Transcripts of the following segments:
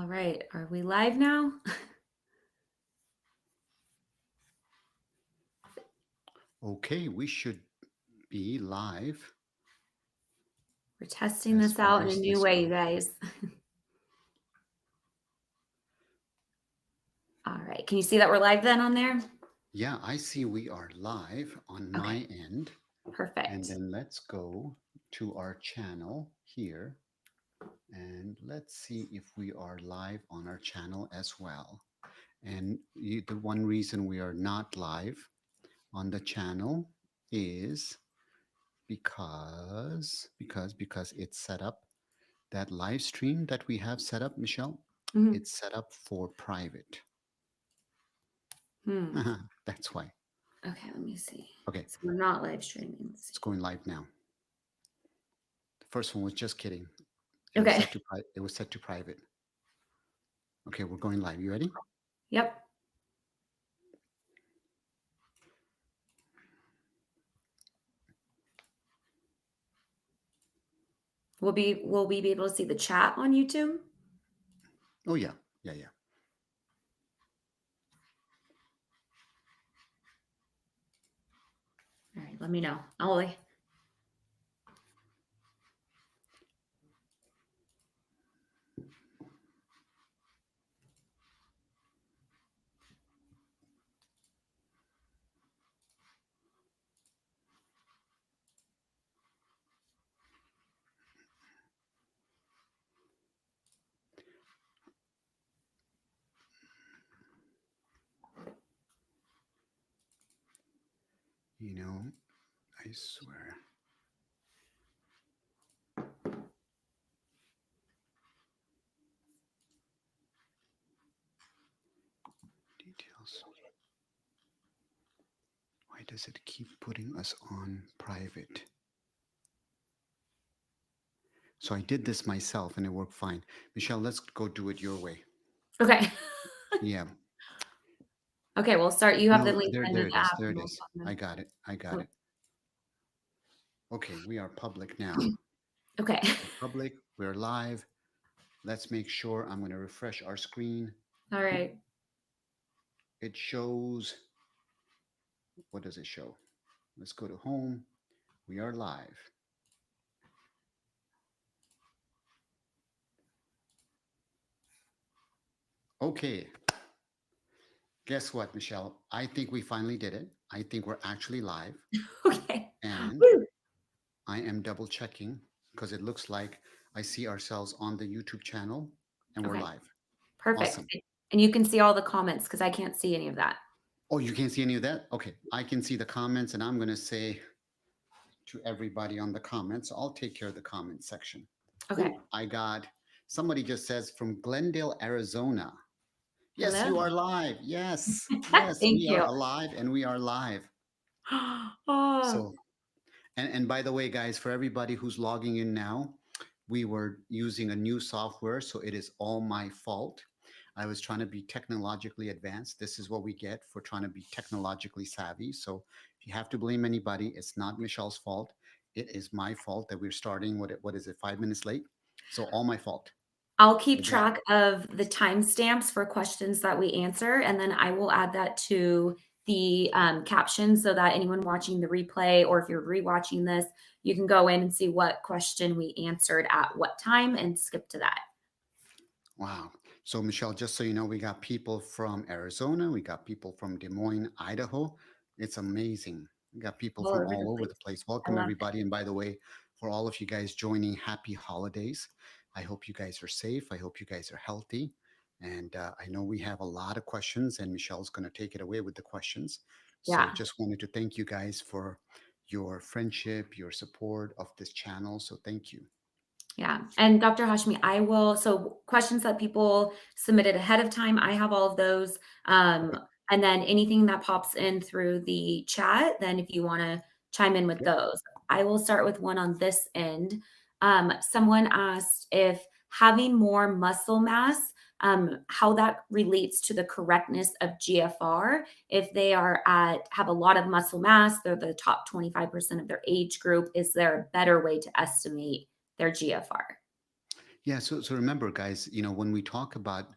All right. Are we live now? Okay, we should be live. We're testing As this far out in a as new this way, you goes. guys. All right. Can you see that we're live then on there? Yeah, I see we are live on Okay. my end. And Perfect. then let's go to our channel here. And let's see if we are live on our channel as well. And the one reason we are not live on the channel is because it's set up, that live stream that we have set up, Michelle, Mhm. it's set up for private. Hmm. That's why. Okay, let me see. Okay, So we're not live streaming. Let's it's see. going live now. The first one was just kidding. Okay. It was set to private. Okay, we're going live. You ready? Yep. Will we be able to see the chat on YouTube? Oh yeah. Yeah, yeah. All right, let me know. You know, I swear. Details. Why does it keep putting us on private? So I did this myself and it worked fine. Michelle, let's go do it your way. Okay. Yeah. Okay, we'll start. You have the No, link there into it the is. app There and it we'll is. talk I then. got it. I got Oh, it. Okay, we are public now. okay. We're public. We're live. Let's make sure. I'm going to refresh our screen. All right. It shows, what does it show? Let's go to home. We are live. Okay. Guess what, Michelle? I think we finally did it. I think we're actually live. Okay. And Woo. I am double checking because it looks like I see ourselves on the YouTube channel and we're Okay. live. Perfect. Awesome. And you can see all the comments because I can't see any of that. Oh, you can't see any of that? Okay. I can see the comments and I'm going to say to everybody on the comments, I'll take care of the comment section. Okay. Oh, I got somebody just says from Glendale, Arizona. Yes, you Hello. are live. Yes, yes, Thank we are you. alive and we are live. Oh, So, and by the way, guys, for everybody who's logging in now, we were using a new software, so it is all my fault. I was trying to be technologically advanced. This is what we get for trying to be technologically savvy. So, if you have to blame anybody, it's not Michelle's fault. It is my fault that we're starting. What is it? 5 minutes late. So all my fault. I'll keep Again. track of the timestamps for questions that we answer, and then I will add that to the caption so that anyone watching the replay, or if you're rewatching this, you can go in and see what question we answered at what time and skip to that. Wow. So, Michelle, just so you know, we got people from Arizona, we got people from Des Moines, Idaho. It's amazing. We got people All from over the all over the place. place. I Welcome, love everybody. And by the way, for all of you guys joining, happy holidays. I hope you guys are safe. I hope you guys are healthy. And I know we have a lot of questions, and Michelle's going to take it away with the questions. it. So, Yeah. just wanted to thank you guys for your friendship, your support of this channel. So, thank you. Yeah. And Dr. Hashmi, so questions that people submitted ahead of time, I have all of those. Okay. And then anything that pops in through the chat, then if you want to chime in with Okay. those, I will start with one on this end. Someone asked if having more muscle mass, how that relates to the correctness of GFR. If they have a lot of muscle mass, they're the top 25% of their age group, is there a better way to estimate their GFR? Yeah, so remember, guys, when we talk about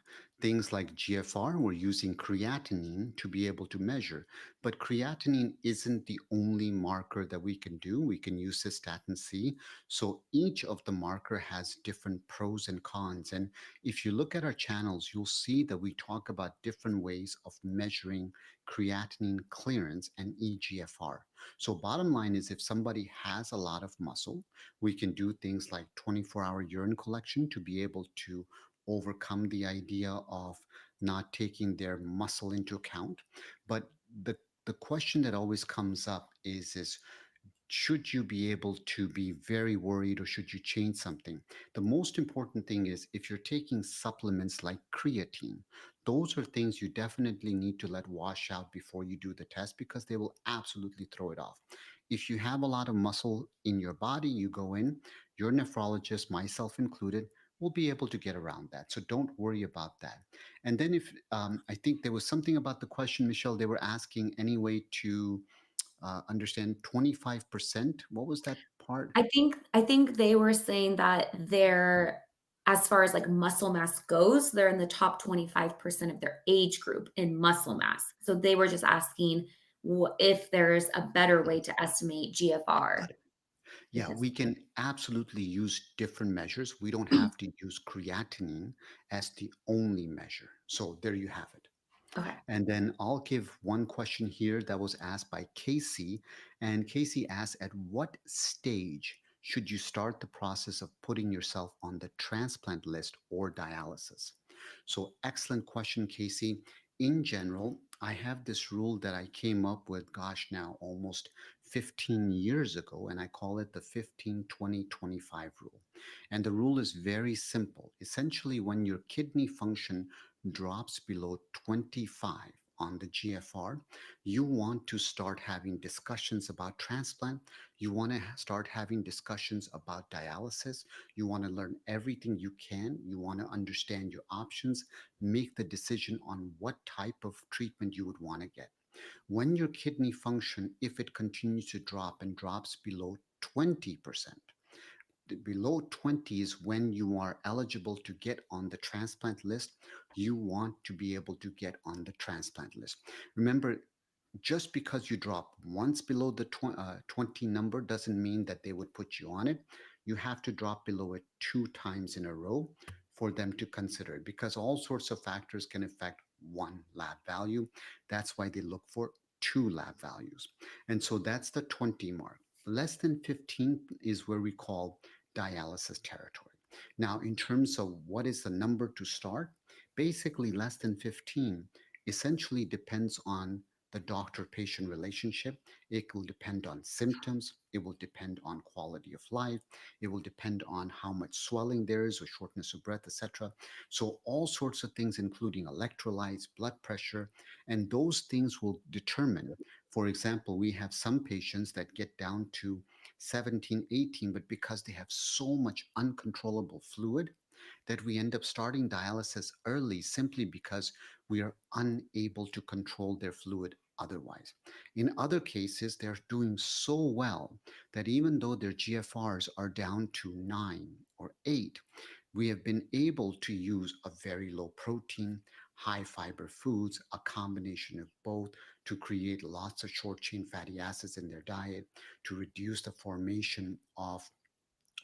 things like GFR, we're using creatinine to be able to measure. But creatinine isn't the only marker that we can do. We can use cystatin C. So each of the marker has different pros and cons. And if you look at our channels, you'll see that we talk about different ways of measuring creatinine clearance and eGFR. So bottom line is if somebody has a lot of muscle, we can do things like 24-hour urine collection to be able to overcome the idea of not taking their muscle into account. But the question that always comes up is should you be able to be very worried or should you change something? The most important thing is if you're taking supplements like creatine, those are things you definitely need to let wash out before you do the test because they will absolutely throw it off. If you have a lot of muscle in your body, you go in, your nephrologist, myself included, will be able to get around that. So don't worry about that. And then if I think there was something about the question, Michelle, they were asking any way to understand 25%. What was that part? I think they were saying that they're, as far as like muscle mass goes, they're in the top 25% of their age group in muscle mass. So they were just asking if there's a better way to estimate Got GFR it. Yeah, because we can absolutely use different measures. We don't have to use creatinine as the only measure. So there you have it. okay. And then I'll give one question here that was asked by Casey. And Casey asked, at what stage should you start the process of putting yourself on the transplant list or dialysis? So, excellent question, Casey. In general, I have this rule that I came up with, gosh, now almost 15 years ago, and I call it the 15-20-25 rule. And the rule is very simple. Essentially, when your kidney function drops below 25 on the GFR, you want to start having discussions about transplant. You want to start having discussions about dialysis. You want to learn everything you can. You want to understand your options, make the decision on what type of treatment you would want to get. When your kidney function, if it continues to drop and drops below 20%, below 20 is when you are eligible to get on the transplant list. You want to be able to get on the transplant list. Remember, just because you drop once below the 20 number doesn't mean that they would put you on it. You have to drop below it two times in a row for them to consider it because all sorts of factors can affect one lab value. That's why they look for two lab values. And so that's the 20 mark. Less than 15 is where we call dialysis territory. Now, in terms of what is the number to start, basically less than 15 essentially depends on the doctor patient relationship. It will depend on symptoms. It will depend on quality of life. It will depend on how much swelling there is or shortness of breath, etc. So, all sorts of things, including electrolytes, blood pressure, and those things will determine. For example, we have some patients that get down to 17, 18, but because they have so much uncontrollable fluid, that we end up starting dialysis early simply because we are unable to control their fluid otherwise. In other cases, they're doing so well that even though their GFRs are down to 9 or 8, we have been able to use a very low protein, high fiber foods, a combination of both to create lots of short chain fatty acids in their diet, to reduce the formation of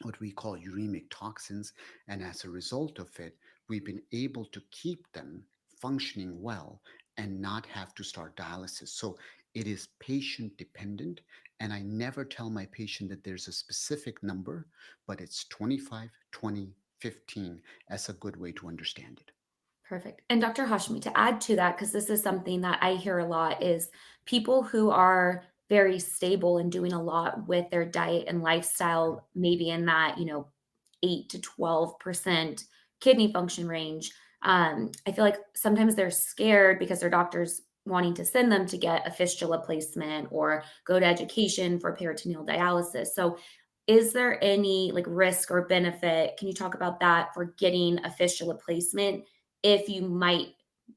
what we call uremic toxins. And as a result of it, we've been able to keep them functioning well and not have to start dialysis. So it is patient dependent. And I never tell my patient that there's a specific number, but it's 25, 20, 15 as a good way to understand it. Perfect. And Dr. Hashmi, to add to that, because this is something that I hear a lot, is people who are very stable and doing a lot with their diet and lifestyle, maybe in that, 8 to 12% kidney function range. I feel like sometimes they're scared because their doctor's wanting to send them to get a fistula placement or go to education for peritoneal dialysis. So is there any like risk or benefit? Can you talk about that for getting a fistula placement if you might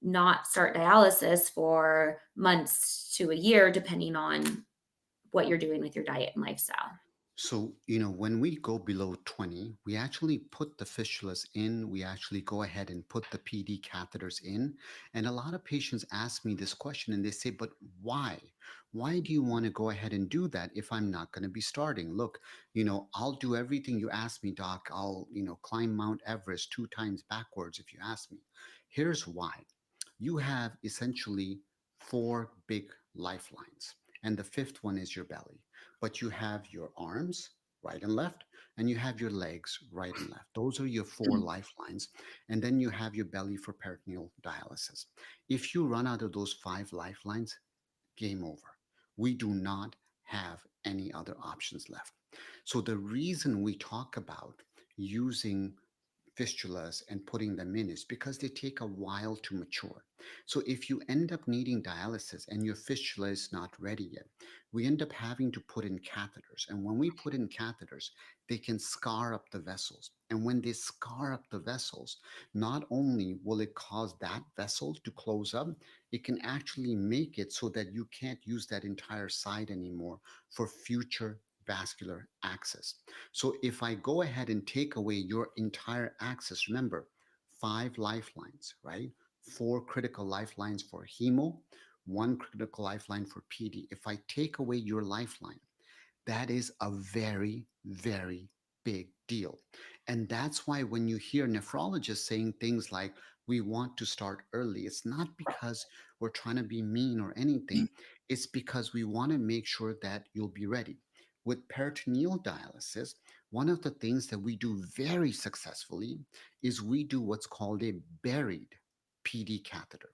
not start dialysis for months to a year, depending on what you're doing with your diet and lifestyle? So, when we go below 20, we actually put the fistulas in. We actually go ahead and put the PD catheters in. And a lot of patients ask me this question and they say, but why? Why do you want to go ahead and do that if I'm not going to be starting? Look, I'll do everything you ask me, doc. I'll, climb Mount Everest 2 times backwards if you ask me. Here's why. You have essentially four big lifelines, and the fifth one is your belly. But you have your arms, right and left, and you have your legs, right and left. Those are your four lifelines. And then you have your belly for peritoneal dialysis. If you run out of those five lifelines, game over. We do not have any other options left. So the reason we talk about using fistulas and putting them in is because they take a while to mature. So if you end up needing dialysis and your fistula is not ready yet, we end up having to put in catheters. And when we put in catheters, they can scar up the vessels. And when they scar up the vessels, not only will it cause that vessel to close up, it can actually make it so that you can't use that entire side anymore for future vascular access. So if I go ahead and take away your entire access, remember, five lifelines, right? Four critical lifelines for hemo, one critical lifeline for PD. If I take away your lifeline, that is a very, very big deal. And that's why when you hear nephrologists saying things like, we want to start early, it's not because we're trying to be mean or anything. It's because we want to make sure that you'll be ready. With peritoneal dialysis, one of the things that we do very successfully is we do what's called a buried PD catheter.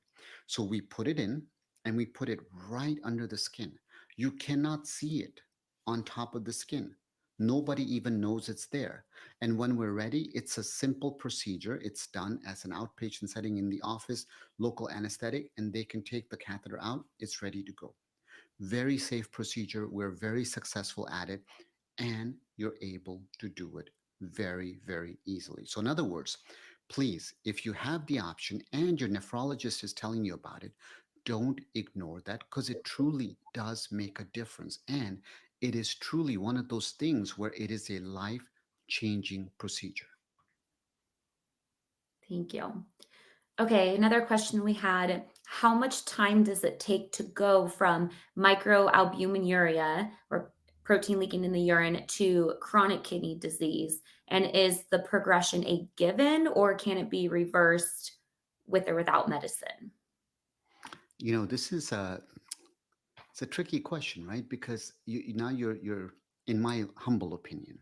So we put it in and we put it right under the skin. You cannot see it on top of the skin. Nobody even knows it's there. And when we're ready, it's a simple procedure. It's done as an outpatient setting in the office, local anesthetic, and they can take the catheter out. It's ready to go. Very safe procedure. We're very successful at it, and you're able to do it very, very easily. So, in other words, please, if you have the option and your nephrologist is telling you about it, don't ignore that because it truly does make a difference. And it is truly one of those things where it is a life changing procedure. Thank you. Okay, another question we had, how much time does it take to go from microalbuminuria or protein leaking in the urine to chronic kidney disease? And is the progression a given or can it be reversed with or without medicine? This is it's a tricky question, right? Because now you're, in my humble opinion,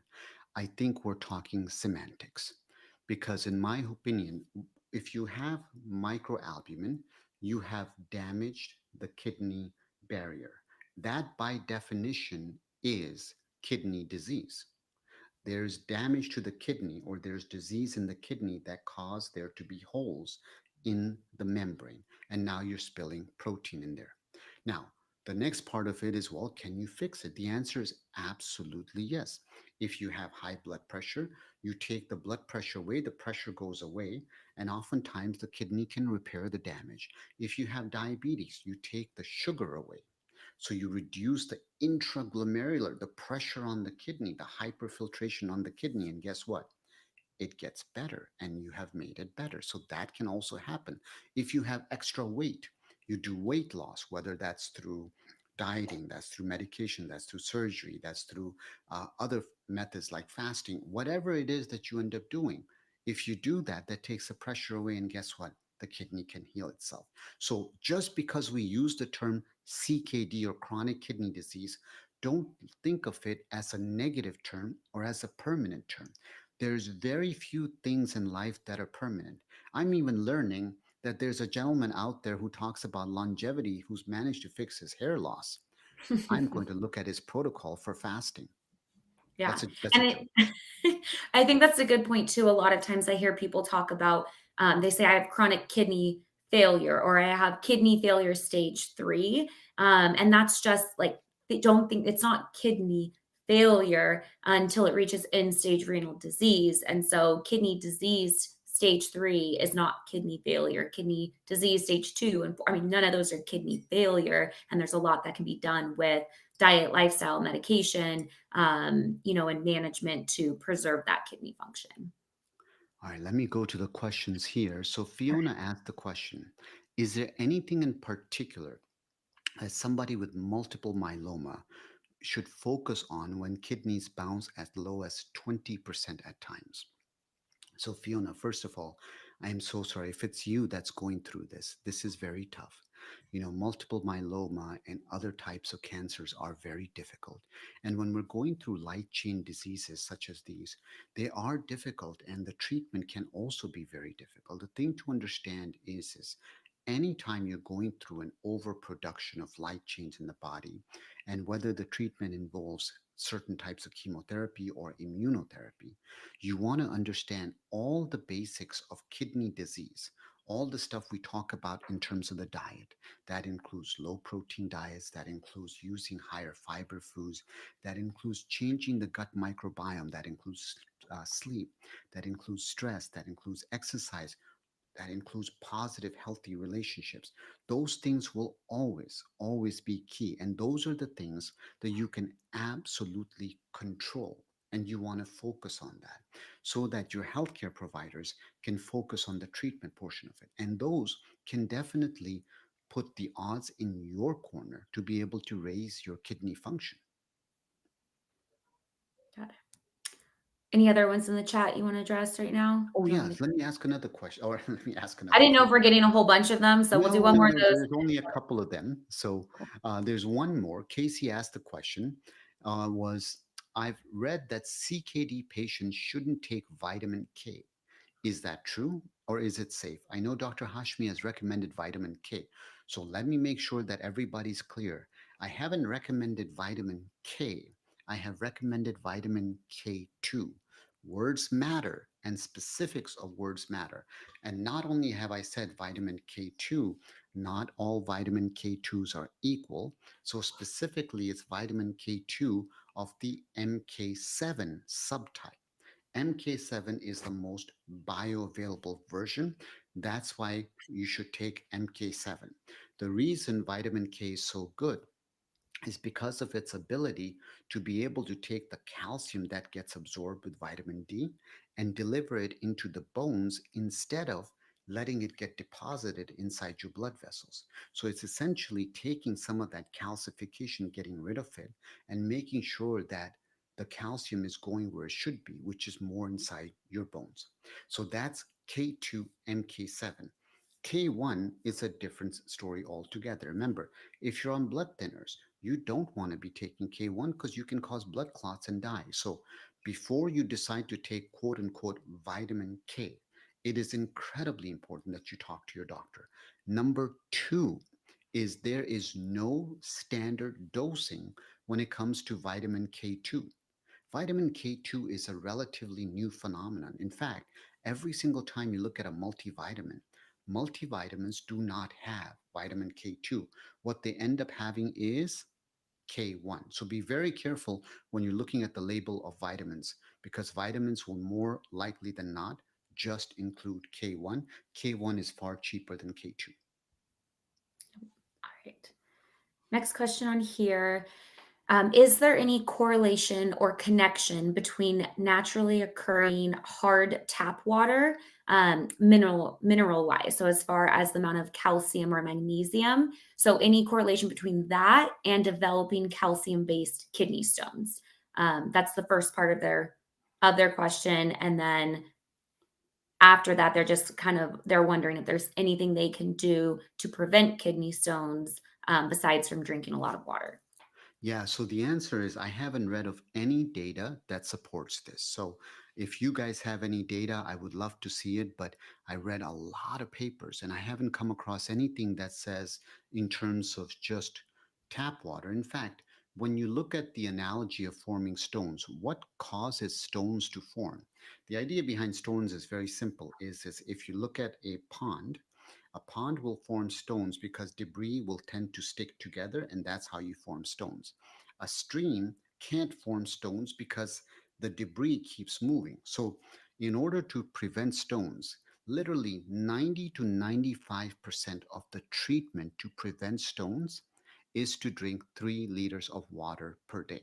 I think we're talking semantics. Because in my opinion, if you have microalbumin, you have damaged the kidney barrier. That by definition is kidney disease. There's damage to the kidney or there's disease in the kidney that caused there to be holes in the membrane. And now you're spilling protein in there. Now, the next part of it is, well, can you fix it? The answer is absolutely yes. If you have high blood pressure, you take the blood pressure away, the pressure goes away, and oftentimes the kidney can repair the damage. If you have diabetes, you take the sugar away. So you reduce the intraglomerular, the pressure on the kidney, the hyperfiltration on the kidney, and guess what? It gets better and you have made it better. So that can also happen. If you have extra weight, you do weight loss, whether that's through dieting, that's through medication, that's through surgery, that's through other methods like fasting, whatever it is that you end up doing. If you do that, that takes the pressure away, and guess what? The kidney can heal itself. So just because we use the term CKD or chronic kidney disease, don't think of it as a negative term or as a permanent term. There's very few things in life that are permanent. I'm even learning that there's a gentleman out there who talks about longevity who's managed to fix his hair loss. I'm going to look at his protocol for fasting. Yeah. That's a And joke. I think that's a good point too. A lot of times I hear people talk about, they say, I have chronic kidney failure or I have kidney failure stage three. And that's just like, they don't think it's not kidney failure until it reaches end stage renal disease. And so kidney disease stage three is not kidney failure. Kidney disease stage two and four, I mean, none of those are kidney failure. And there's a lot that can be done with diet, lifestyle, medication, and management to preserve that kidney function. All right, let me go to the questions here. So Fiona asked the question, is there anything in particular that somebody with multiple myeloma should focus on when kidneys bounce as low as 20% at times? So, Fiona, first of all, I am so sorry if it's you that's going through this. This is very tough. Multiple myeloma and other types of cancers are very difficult. And when we're going through light chain diseases such as these, they are difficult and the treatment can also be very difficult. The thing to understand is anytime you're going through an overproduction of light chains in the body, and whether the treatment involves certain types of chemotherapy or immunotherapy, you want to understand all the basics of kidney disease, all the stuff we talk about in terms of the diet. That includes low protein diets, that includes using higher fiber foods, that includes changing the gut microbiome, that includes sleep, that includes stress, that includes exercise, that includes positive, healthy relationships. Those things will always, always be key. And those are the things that you can absolutely control. And you want to focus on that so that your healthcare providers can focus on the treatment portion of it. And those can definitely put the odds in your corner to be able to raise your kidney function. Got it. Any other ones in the chat you want to address right now? Oh, Do you want me yes. to? Let me ask another question, or let me ask I another didn't know if few. we're getting a whole bunch of them, so we'll do No, one no, more of those. there's only a couple of them. So Cool. there's one more. Casey asked the question was I've read that CKD patients shouldn't take vitamin K. Is that true or is it safe? I know Dr. Hashmi has recommended vitamin K. So let me make sure that everybody's clear. I haven't recommended vitamin K. I have recommended vitamin K2. Words matter and specifics of words matter. And not only have I said vitamin K2, not all vitamin K2s are equal. So specifically, it's vitamin K2 of the MK7 subtype. MK7 is the most bioavailable version. That's why you should take MK7. The reason vitamin K is so good is because of its ability to be able to take the calcium that gets absorbed with vitamin D and deliver it into the bones instead of letting it get deposited inside your blood vessels. So it's essentially taking some of that calcification, getting rid of it, and making sure that the calcium is going where it should be, which is more inside your bones. So that's K2 MK7. K1 is a different story altogether. Remember, if you're on blood thinners, you don't want to be taking K1 because you can cause blood clots and die. So before you decide to take quote unquote vitamin K, it is incredibly important that you talk to your doctor. Number two is there is no standard dosing when it comes to vitamin K2. Vitamin K2 is a relatively new phenomenon. In fact, every single time you look at a multivitamin, multivitamins do not have vitamin K2. What they end up having is K1. So be very careful when you're looking at the label of vitamins because vitamins will more likely than not just include K1. K1 is far cheaper than K2. All right. Next question on here. Is there any correlation or connection between naturally occurring hard tap water, mineral wise? So as far as the amount of calcium or magnesium, so any correlation between that and developing calcium based kidney stones? That's the first part of their question, and then after that, they're wondering if there's anything they can do to prevent kidney stones besides from drinking a lot of water. Yeah, so the answer is I haven't read of any data that supports this. So if you guys have any data, I would love to see it, but I read a lot of papers and I haven't come across anything that says in terms of just tap water. In fact, when you look at the analogy of forming stones, what causes stones to form? The idea behind stones is very simple, is if you look at a pond will form stones because debris will tend to stick together, and that's how you form stones. A stream can't form stones because the debris keeps moving. So, in order to prevent stones, literally 90 to 95% of the treatment to prevent stones is to drink 3 liters of water per day.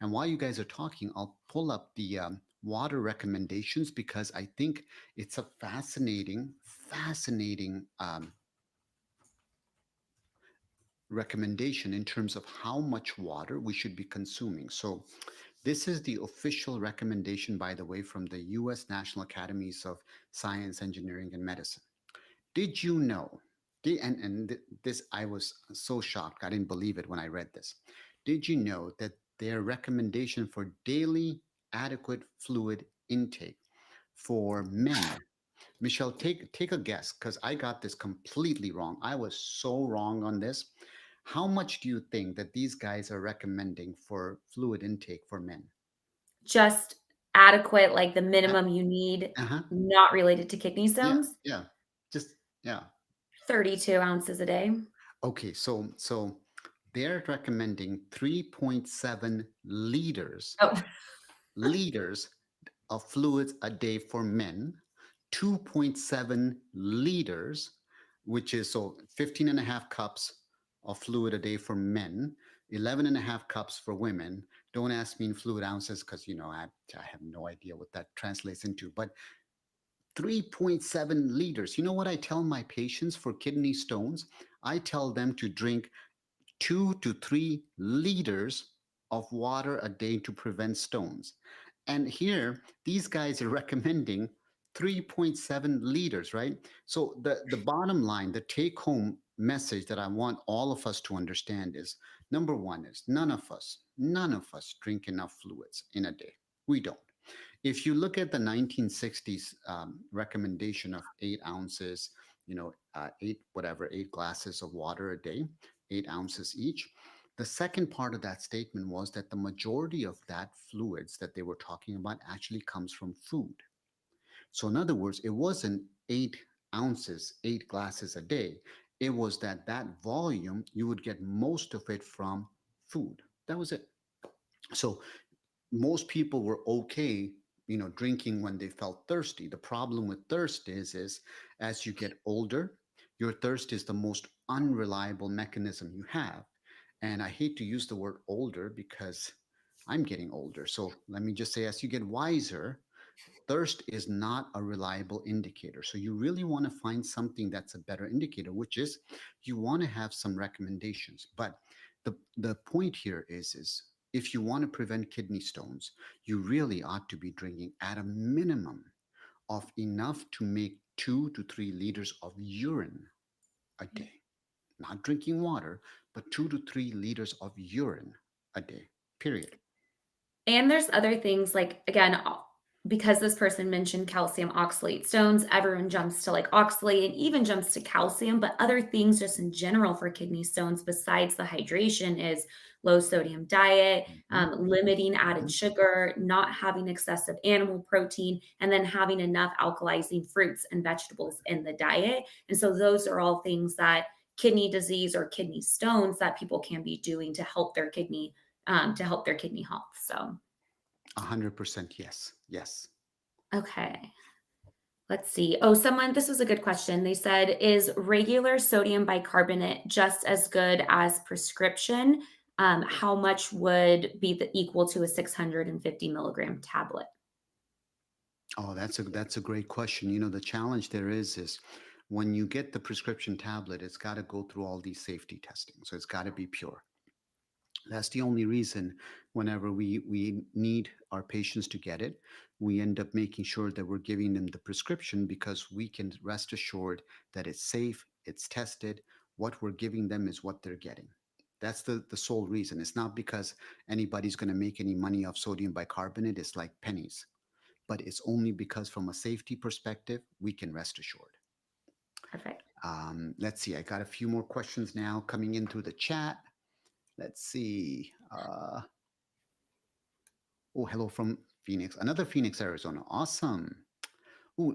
And while you guys are talking, I'll pull up the water recommendations because I think it's a fascinating recommendation in terms of how much water we should be consuming. So, this is the official recommendation, by the way, from the US National Academies of Science, Engineering, and Medicine. Did you know? This, I was so shocked. I didn't believe it when I read this. Did you know that their recommendation for daily adequate fluid intake for men? Michelle, take a guess because I got this completely wrong. I was so wrong on this. How much do you think that these guys are recommending for fluid intake for men? Just adequate, like the Uh minimum you need, huh. not related to kidney Yeah. stones, Yeah. Just yeah. 32 ounces a day. Okay. So they're recommending 3.7 Oh, liters of fluids a day for men, 2.7 liters, which is so 15 and a half cups of fluid a day for men, 11 and a half cups for women. Don't ask me in fluid ounces because, I have no idea what that translates into, but 3.7 liters. You know what I tell my patients for kidney stones? I tell them to drink 2 to 3 liters of water a day to prevent stones. And here, these guys are recommending 3.7 liters, right? So the bottom line, the take home message that I want all of us to understand is number one is none of us drink enough fluids in a day. We don't. If you look at the 1960s recommendation of 8 ounces, eight glasses of water a day, 8 ounces each. The second part of that statement was that the majority of that fluids that they were talking about actually comes from food. So, in other words, it wasn't 8 ounces, 8 glasses a day. It was that volume, you would get most of it from food. That was it. So, most people were okay drinking when they felt thirsty. The problem with thirst is as you get older, your thirst is the most unreliable mechanism you have. And I hate to use the word older because I'm getting older, so let me just say, as you get wiser, thirst is not a reliable indicator. So you really want to find something that's a better indicator, which is you want to have some recommendations. But the point here is if you want to prevent kidney stones, you really ought to be drinking at a minimum of enough to make 2 to 3 liters of urine a day. Not drinking water, but 2 to 3 liters of urine a day. Period. and there's other things like, again, because this person mentioned calcium oxalate stones, everyone jumps to like oxalate and even jumps to calcium, but other things just in general for kidney stones besides the hydration is low sodium diet, Mhm, limiting added mhm. sugar, not having excessive animal protein, and then having enough alkalizing fruits and vegetables in the diet. And so those are all things that kidney disease or kidney stones that people can be doing to help their kidney health. So, 100% yes. Yes. okay. Let's see. Oh, this was a good question. They said, is regular sodium bicarbonate just as good as prescription? How much would be equal to a 650 milligram tablet? Oh, that's a great question. The challenge there is when you get the prescription tablet, it's got to go through all these safety testing. So it's got to be pure. That's the only reason whenever we need our patients to get it, we end up making sure that we're giving them the prescription because we can rest assured that it's safe, it's tested, what we're giving them is what they're getting. That's the sole reason. It's not because anybody's going to make any money off sodium bicarbonate. It's like pennies, but it's only because from a safety perspective, we can rest assured. Perfect. Let's see. I got a few more questions now coming in through the chat. Let's see. Oh, hello from Phoenix. Another Phoenix, Arizona. Awesome. Oh,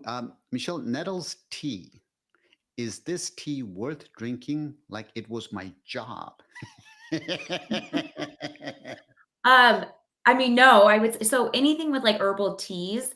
Michelle, Nettles tea. Is this tea worth drinking like it was my job? Um, I mean, no, I would so anything with like herbal teas,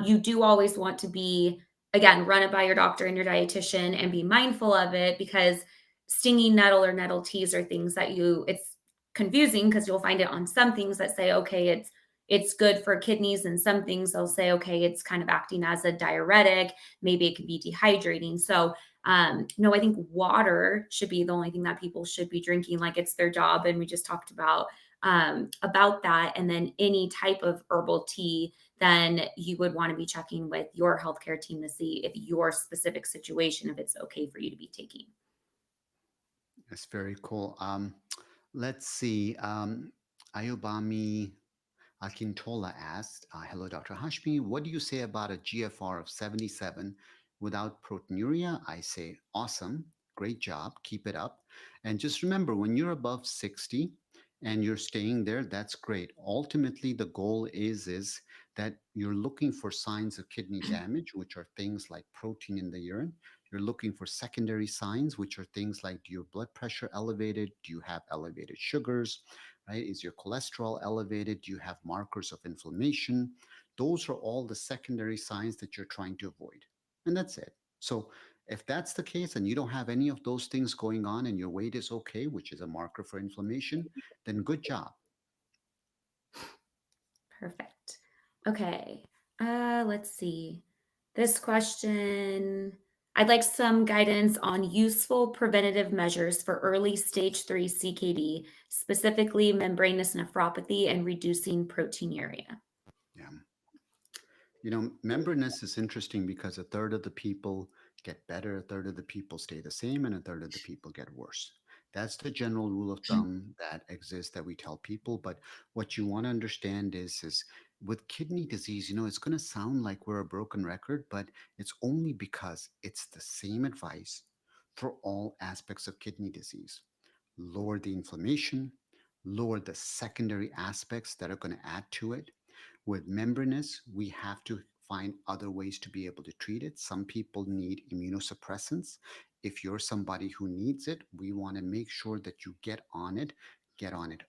you do always want to be again run it by your doctor and your dietitian and be mindful of it because stinging nettle or nettle teas are things that it's confusing because you'll find it on some things that say, okay, it's good for kidneys, and some things they'll say, okay, it's kind of acting as a diuretic. Maybe it could be dehydrating. So no, I think water should be the only thing that people should be drinking, like it's their job. And we just talked about that. And then any type of herbal tea, then you would want to be checking with your healthcare team to see if your specific situation, if it's okay for you to be taking. That's very cool. Let's see. Ayobami Akintola asked, hello, Dr. Hashmi, what do you say about a GFR of 77 without proteinuria? I say, awesome, great job, keep it up. And just remember, when you're above 60 and you're staying there, that's great. Ultimately, the goal is that you're looking for signs of kidney damage, which are things like protein in the urine. You're looking for secondary signs, which are things like, do your blood pressure elevated? Do you have elevated sugars? Right? Is your cholesterol elevated? Do you have markers of inflammation? Those are all the secondary signs that you're trying to avoid. And that's it. So if that's the case and you don't have any of those things going on and your weight is okay, which is a marker for inflammation, then good job. Perfect. Okay. Let's see. This question, I'd like some guidance on useful preventative measures for early stage 3 CKD, specifically membranous nephropathy and reducing proteinuria. Yeah. You know, membranous is interesting because a third of the people get better, a third of the people stay the same, and a third of the people get worse. That's the general rule of thumb that exists that we tell people. But what you want to understand is with kidney disease, you know, it's going to sound like we're a broken record, but it's only because it's the same advice for all aspects of kidney disease. Lower the inflammation, lower the secondary aspects that are going to add to it. With membranous, we have to find other ways to be able to treat it. Some people need immunosuppressants. If you're somebody who needs it, we want to make sure that you get on it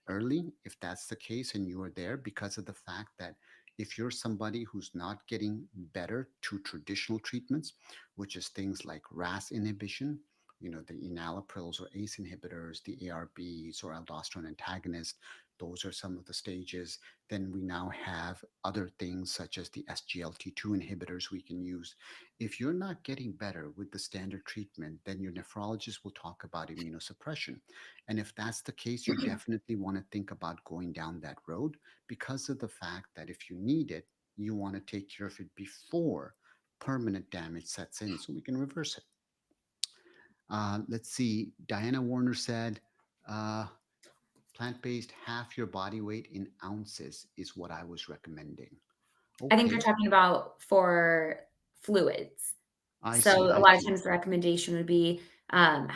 early if that's the case and you are there, because of the fact that if you're somebody who's not getting better to traditional treatments, which is things like RAS inhibition, you know, the enalaprils or ACE inhibitors, the ARBs or aldosterone antagonists, those are some of the stages. Then we now have other things such as the SGLT2 inhibitors we can use. If you're not getting better with the standard treatment, then your nephrologist will talk about immunosuppression. And if that's the case, you definitely want to think about going down that road, because of the fact that if you need it, you want to take care of it before permanent damage sets in so we can reverse it. Let's see. Diana Warner said, uh, plant based, half your body weight in ounces is what I was recommending. I think they're Okay, talking about for fluids. I So see. a I lot of see. times the recommendation would be,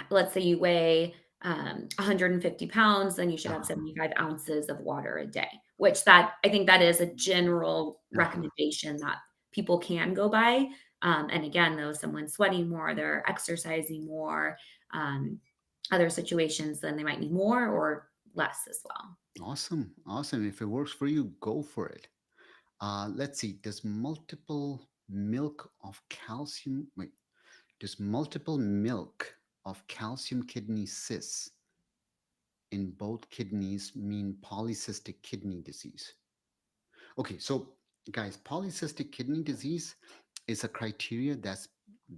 let's say you weigh 150 pounds, then you should have Uh-huh. 75 ounces of water a day, which that I think that is a general Uh-huh. recommendation that people can go by. And again, though, someone's sweating more, they're exercising more, um, other situations, then they might need more or less as well. Awesome. Awesome. If it works for you, go for it. Let's see. Does multiple milk of calcium kidney cysts in both kidneys mean polycystic kidney disease? Okay, so guys, polycystic kidney disease is a criteria that's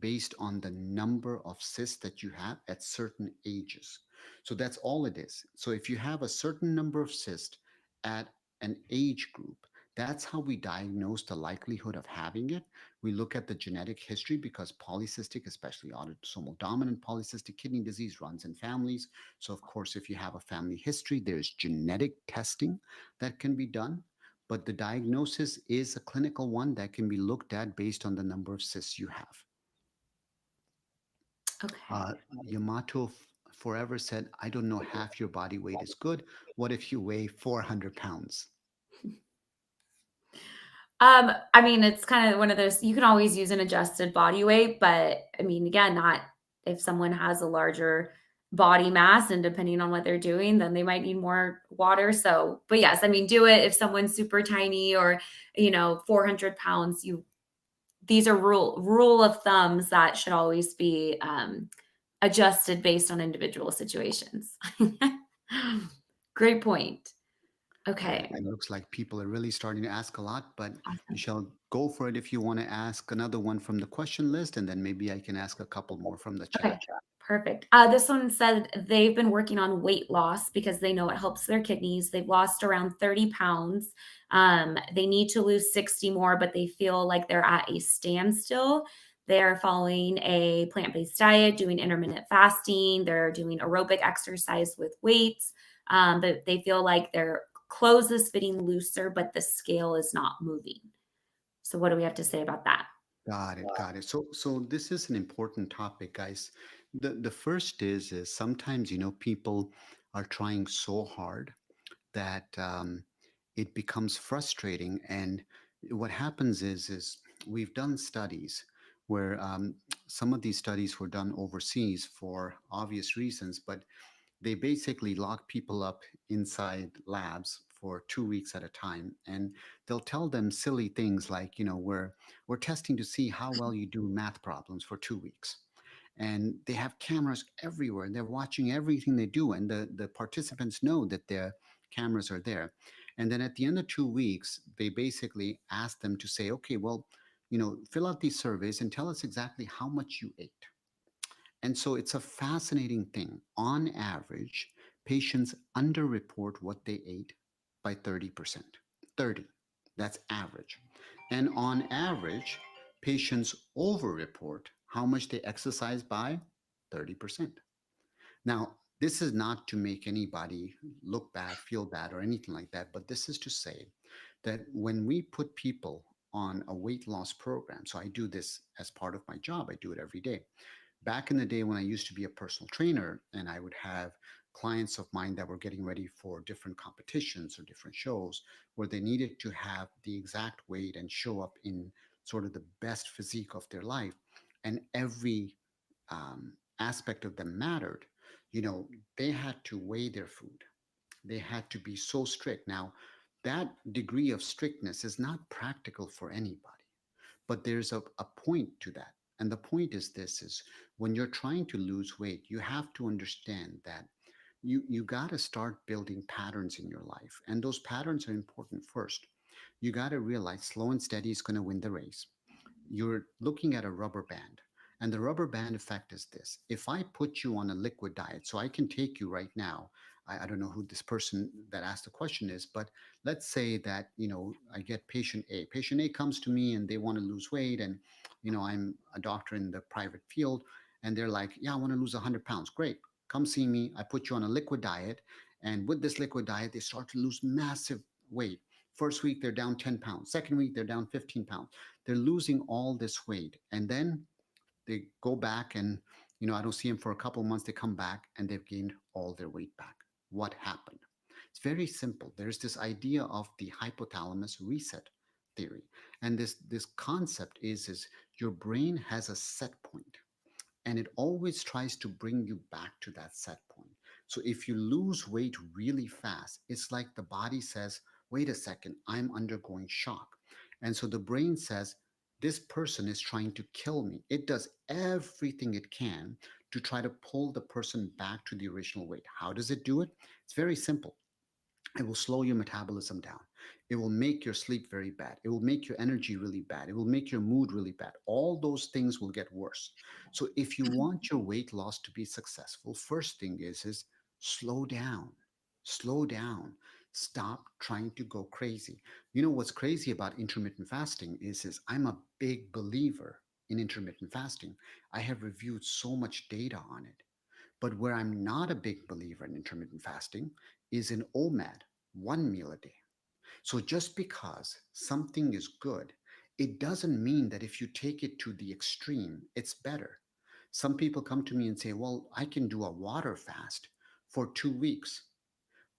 based on the number of cysts that you have at certain ages. So that's all it is. So if you have a certain number of cysts at an age group, that's how we diagnose the likelihood of having it. We look at the genetic history because polycystic, especially autosomal dominant polycystic kidney disease, runs in families. So, of course, if you have a family history, there's genetic testing that can be done, but the diagnosis is a clinical one that can be looked at based on the number of cysts you have. Okay. Uh, Yamato Forever said, I don't know, half your body weight is good. What if you weigh 400 pounds? I mean, it's kind of one of those, you can always use an adjusted body weight, but I mean, again, not if someone has a larger body mass and depending on what they're doing, then they might need more water. So, but yes, I mean, do it if someone's super tiny or, 400 pounds, these are rule of thumbs that should always be adjusted based on individual situations. Great point. Okay. It looks like people are really starting to ask a lot, but Awesome. Michelle, go for it if you want to ask another one from the question list, and then maybe I can ask a couple more from the chat. Okay, perfect. This one said they've been working on weight loss because they know it helps their kidneys. They've lost around 30 pounds. They need to lose 60 more, but they feel like they're at a standstill. They're following a plant based diet, doing intermittent fasting, they're doing aerobic exercise with weights, but they feel like their clothes is fitting looser, but the scale is not moving. So, what do we have to say about that? Got it, got it. So this is an important topic, guys. The first is sometimes people are trying so hard that it becomes frustrating. And what happens is we've done studies where some of these studies were done overseas for obvious reasons, but they basically lock people up inside labs for 2 weeks at a time, and they'll tell them silly things like, we're testing to see how well you do math problems for 2 weeks. And they have cameras everywhere and they're watching everything they do, and the participants know that their cameras are there. And then at the end of 2 weeks they basically ask them to say, okay, well, fill out these surveys and tell us exactly how much you ate. And so it's a fascinating thing. On average, patients underreport what they ate by 30%. 30, that's average. And on average, patients overreport how much they exercise by 30%. Now, this is not to make anybody look bad, feel bad, or anything like that, but this is to say that when we put people on a weight loss program, so I do this as part of my job, I do it every day. Back in the day when I used to be a personal trainer and I would have clients of mine that were getting ready for different competitions or different shows where they needed to have the exact weight and show up in sort of the best physique of their life, and every aspect of them mattered, you know, they had to weigh their food. They had to be so strict. Now, that degree of strictness is not practical for anybody, but there's a point to that. And the point is this is when you're trying to lose weight, you have to understand that you got to start building patterns in your life. And those patterns are important first. You got to realize slow and steady is going to win the race. You're looking at a rubber band. And the rubber band effect is this. If I put you on a liquid diet, so I can take you right now, I don't know who this person that asked the question is, but let's say that, I get patient A. Patient A comes to me and they want to lose weight. And, I'm a doctor in the private field. And they're like, yeah, I want to lose 100 pounds. Great. Come see me. I put you on a liquid diet. And with this liquid diet, they start to lose massive weight. First week, they're down 10 pounds. Second week, they're down 15 pounds. They're losing all this weight, and then they go back and I don't see them for a couple of months. They come back and they've gained all their weight back. What happened? It's very simple. There's this idea of the hypothalamus reset theory, and this concept is your brain has a set point, and it always tries to bring you back to that set point. So if you lose weight really fast, it's like the body says, wait a second, I'm undergoing shock. And so the brain says, this person is trying to kill me. It does everything it can to try to pull the person back to the original weight. How does it do it? It's very simple. It will slow your metabolism down. It will make your sleep very bad. It will make your energy really bad. It will make your mood really bad. All those things will get worse. So if you want your weight loss to be successful, first thing is slow down. Slow down. Stop trying to go crazy. You know what's crazy about intermittent fasting is I'm a big believer in intermittent fasting. I have reviewed so much data on it. But where I'm not a big believer in intermittent fasting is in OMAD, 1 meal a day. So just because something is good, it doesn't mean that if you take it to the extreme, it's better. Some people come to me and say, well, I can do a water fast for 2 weeks.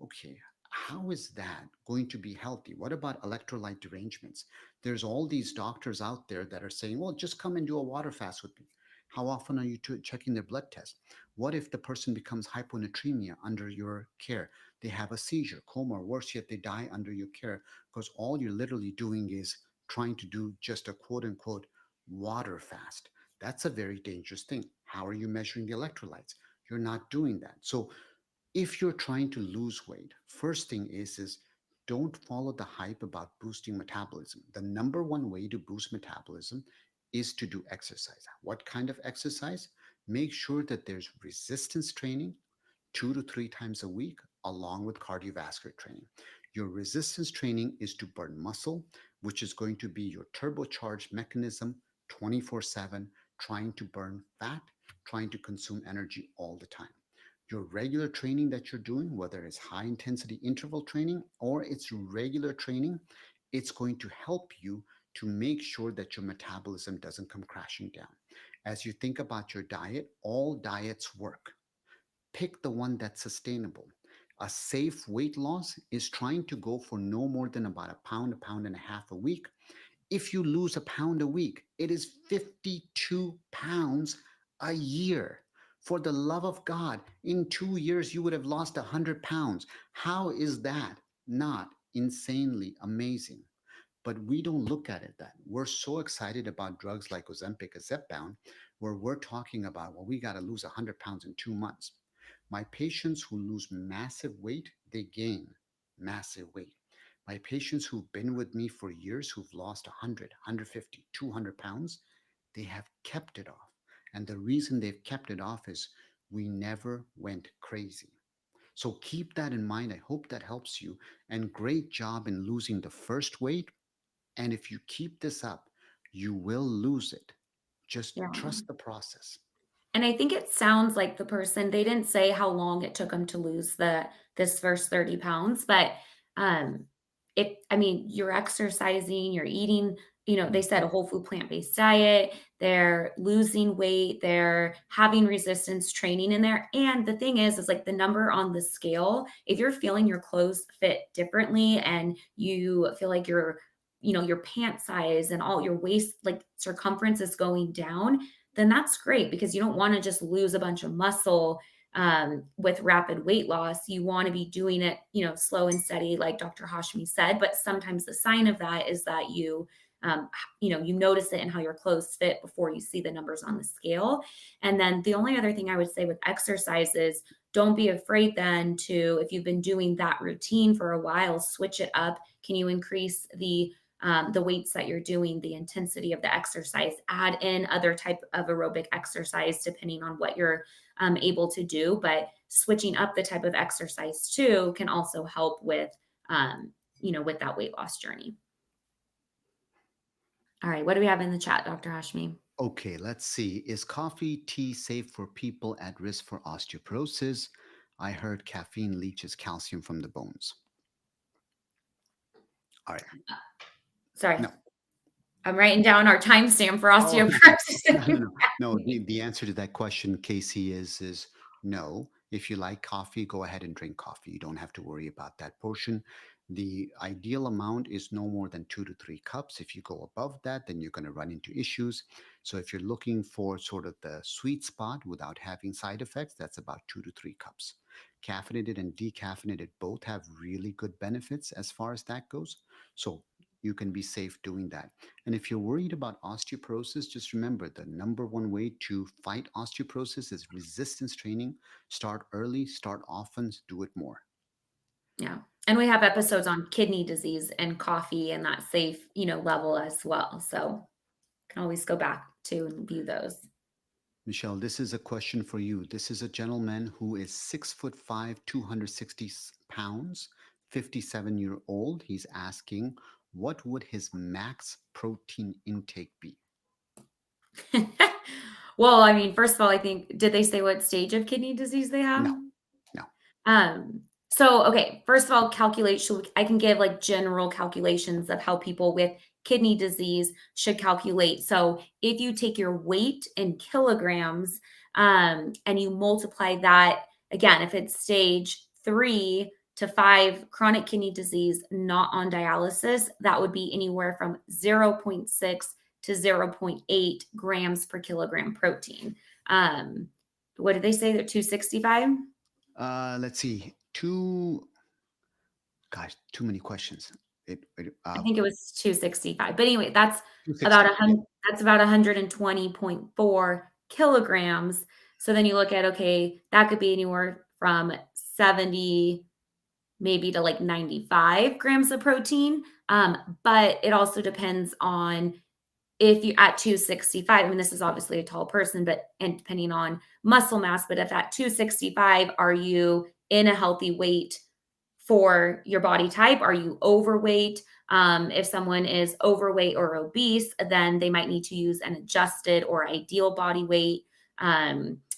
Okay, how is that going to be healthy? What about electrolyte derangements? There's all these doctors out there that are saying, well, just come and do a water fast with me. How often are you checking their blood test? What if the person becomes hyponatremia under your care? They have a seizure, coma, or worse yet, they die under your care because all you're literally doing is trying to do just a quote unquote water fast. That's a very dangerous thing. How are you measuring the electrolytes? You're not doing that. So if you're trying to lose weight, first thing is don't follow the hype about boosting metabolism. The number one way to boost metabolism is to do exercise. What kind of exercise? Make sure that there's resistance training 2 to 3 times a week, along with cardiovascular training. Your resistance training is to burn muscle, which is going to be your turbocharged mechanism 24/7, trying to burn fat, trying to consume energy all the time. Your regular training that you're doing, whether it's high intensity interval training or it's regular training, it's going to help you to make sure that your metabolism doesn't come crashing down. As you think about your diet, all diets work. Pick the one that's sustainable. A safe weight loss is trying to go for no more than about a pound and a half a week. If you lose a pound a week, it is 52 pounds a year. For the love of God, in 2 years, you would have lost 100 pounds. How is that not insanely amazing? But we don't look at it that. We're so excited about drugs like Ozempic, Zepbound, where we're talking about, well, we got to lose 100 pounds in 2 months. My patients who lose massive weight, they gain massive weight. My patients who've been with me for years, who've lost 100, 150, 200 pounds, they have kept it off. And the reason they've kept it off is we never went crazy. So keep that in mind. I hope that helps you. And great job in losing the first weight. And if you keep this up, you will lose it. Just Yeah. trust the process. And I think it sounds like the person, they didn't say how long it took them to lose this first 30 pounds, but um I mean, you're exercising, you're eating, they said a whole food plant-based diet, they're losing weight, they're having resistance training in there. And the thing is like the number on the scale, if you're feeling your clothes fit differently and you feel like your pant size and all your waist like circumference is going down, then that's great because you don't want to just lose a bunch of muscle with rapid weight loss. You want to be doing it, slow and steady, like Dr. Hashmi said. But sometimes the sign of that is that you notice it in how your clothes fit before you see the numbers on the scale. And then the only other thing I would say with exercise is don't be afraid then to, if you've been doing that routine for a while, switch it up. Can you increase the weights that you're doing, the intensity of the exercise, add in other type of aerobic exercise depending on what you're able to do. But switching up the type of exercise too can also help with that weight loss journey. All right, what do we have in the chat, Dr. Hashmi? Okay, let's see. Is coffee tea safe for people at risk for osteoporosis? I heard caffeine leaches calcium from the bones. All right. Sorry, No. I'm writing down our timestamp for Oh, no, no, osteoporosis. no. No, the answer to that question, Casey, is no. If you like coffee, go ahead and drink coffee. You don't have to worry about that portion. The ideal amount is no more than 2 to 3 cups. If you go above that, then you're going to run into issues. So if you're looking for sort of the sweet spot without having side effects, that's about 2 to 3 cups. Caffeinated and decaffeinated both have really good benefits as far as that goes. So you can be safe doing that. And if you're worried about osteoporosis, just remember the number one way to fight osteoporosis is resistance training. Start early, start often, do it more. Yeah. And we have episodes on kidney disease and coffee and that safe, level as well. So can always go back to and view those. Michelle, this is a question for you. This is a gentleman who is 6'5", 260 pounds, 57-year-old. He's asking, what would his max protein intake be? Well, I mean, first of all, I think, did they say what stage of kidney disease they have? No, no. So okay, first of all, calculation, I can give like general calculations of how people with kidney disease should calculate. So if you take your weight in kilograms, and you multiply that, again, if it's stage 3 to 5 chronic kidney disease, not on dialysis, that would be anywhere from 0.6 to 0.8 grams per kilogram protein. What did they say? They're 265? Let's see. Gosh, too many questions. it I think it was 265. But anyway, that's about 260. a Yeah. hun that's about 120.4 kilograms. So then you look at, okay, that could be anywhere from 70 maybe to like 95 grams of protein. But it also depends on if you at 265, I mean, this is obviously a tall person, but and depending on muscle mass, but if at 265, are you in a healthy weight for your body type? Are you overweight? If someone is overweight or obese, then they might need to use an adjusted or ideal body weight.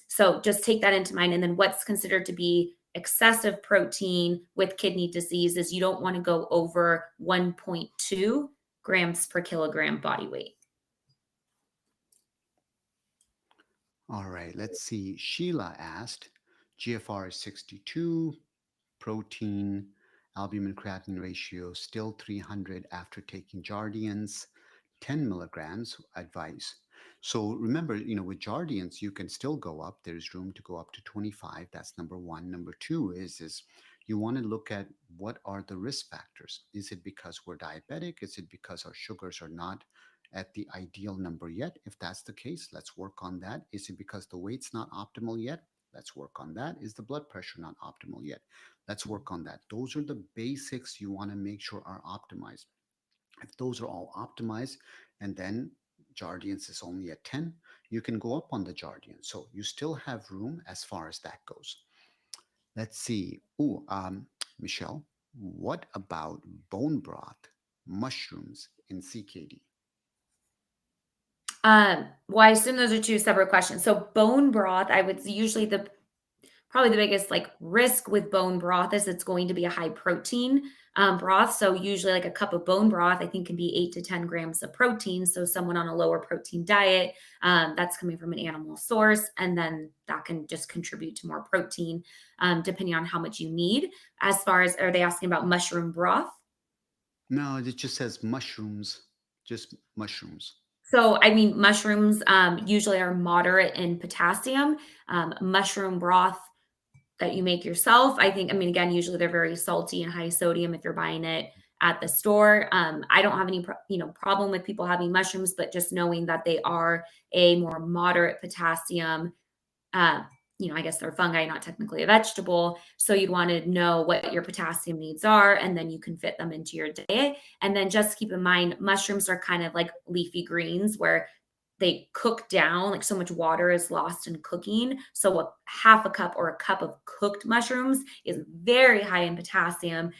So just take that into mind. And then what's considered to be excessive protein with kidney disease is you don't want to go over 1.2 grams per kilogram body weight. All right, let's see. Sheila asked, GFR is 62, protein, albumin creatinine ratio still 300 after taking Jardians, 10 milligrams advice. So remember, with Jardians, you can still go up. There's room to go up to 25. That's number one. Number two is you want to look at what are the risk factors. Is it because we're diabetic? Is it because our sugars are not at the ideal number yet? If that's the case, let's work on that. Is it because the weight's not optimal yet? Let's work on that. Is the blood pressure not optimal yet? Let's work on that. Those are the basics you want to make sure are optimized. If those are all optimized, and then Jardians is only at 10, you can go up on the Jardian. So you still have room as far as that goes. Let's see. Michelle, what about bone broth, mushrooms, and CKD? Well, I assume those are two separate questions. So bone broth, I would usually the probably the biggest like risk with bone broth is it's going to be a high protein broth. So usually like a cup of bone broth, I think can be 8 to 10 grams of protein. So someone on a lower protein diet, that's coming from an animal source, and then that can just contribute to more protein depending on how much you need. As far as are they asking about mushroom broth? No, it just says mushrooms, just mushrooms. So, I mean, mushrooms usually are moderate in potassium. Mushroom broth that you make yourself, I think, I mean, again, usually they're very salty and high sodium if you're buying it at the store. I don't have any, problem with people having mushrooms, but just knowing that they are a more moderate potassium uh, I guess they're fungi, not technically a vegetable. So you'd want to know what your potassium needs are, and then you can fit them into your diet. And then just keep in mind, mushrooms are kind of like leafy greens where they cook down, like so much water is lost in cooking. So a half a cup or a cup of cooked mushrooms is very high in potassium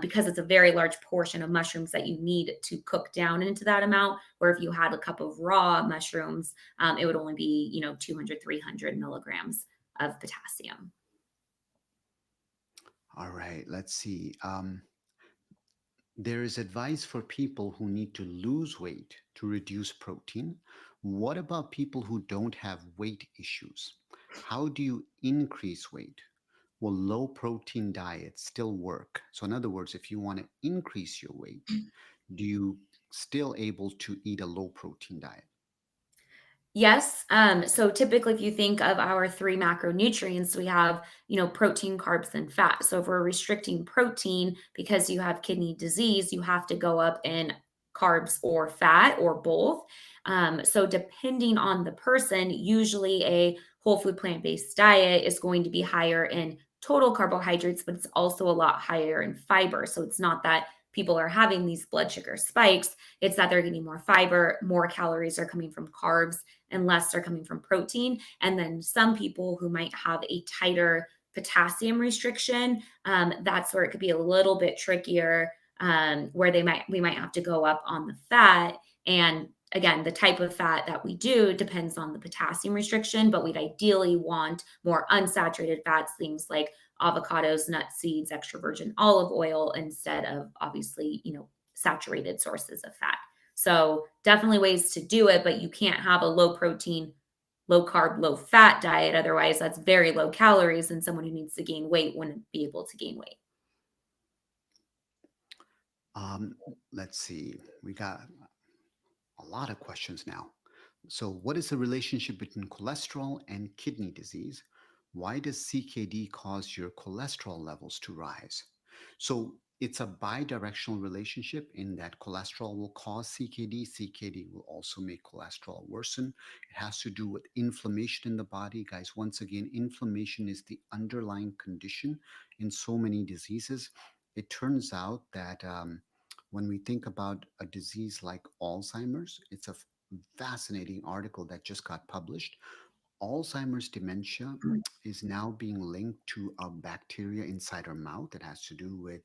because it's a very large portion of mushrooms that you need to cook down into that amount. Where if you had a cup of raw mushrooms, it would only be, 200, 300 milligrams of potassium. All right, let's see. There is advice for people who need to lose weight to reduce protein. What about people who don't have weight issues? How do you increase weight? Will low protein diets still work? So, in other words, if you want to increase your weight, do you still able to eat a low protein diet? Yes. So typically, if you think of our three macronutrients, we have, protein, carbs, and fat. So if we're restricting protein because you have kidney disease, you have to go up in carbs or fat or both. So depending on the person, usually a whole food plant based diet is going to be higher in total carbohydrates, but it's also a lot higher in fiber. So it's not that people are having these blood sugar spikes, it's that they're getting more fiber, more calories are coming from carbs and less are coming from protein. And then some people who might have a tighter potassium restriction, that's where it could be a little bit trickier, where we might have to go up on the fat. And again, the type of fat that we do depends on the potassium restriction, but we'd ideally want more unsaturated fats, things like avocados, nuts, seeds, extra virgin olive oil, instead of obviously, saturated sources of fat. So definitely ways to do it, but you can't have a low protein, low carb, low fat diet. Otherwise, that's very low calories, and someone who needs to gain weight wouldn't be able to gain weight. Um, let's see. We got a lot of questions now. So, what is the relationship between cholesterol and kidney disease? Why does CKD cause your cholesterol levels to rise? So, It's a bi-directional relationship in that cholesterol will cause CKD. CKD will also make cholesterol worsen. It has to do with inflammation in the body. Guys, once again, inflammation is the underlying condition in so many diseases. It turns out that when we think about a disease like Alzheimer's, it's a fascinating article that just got published. Alzheimer's dementia is now being linked to a bacteria inside our mouth that has to do with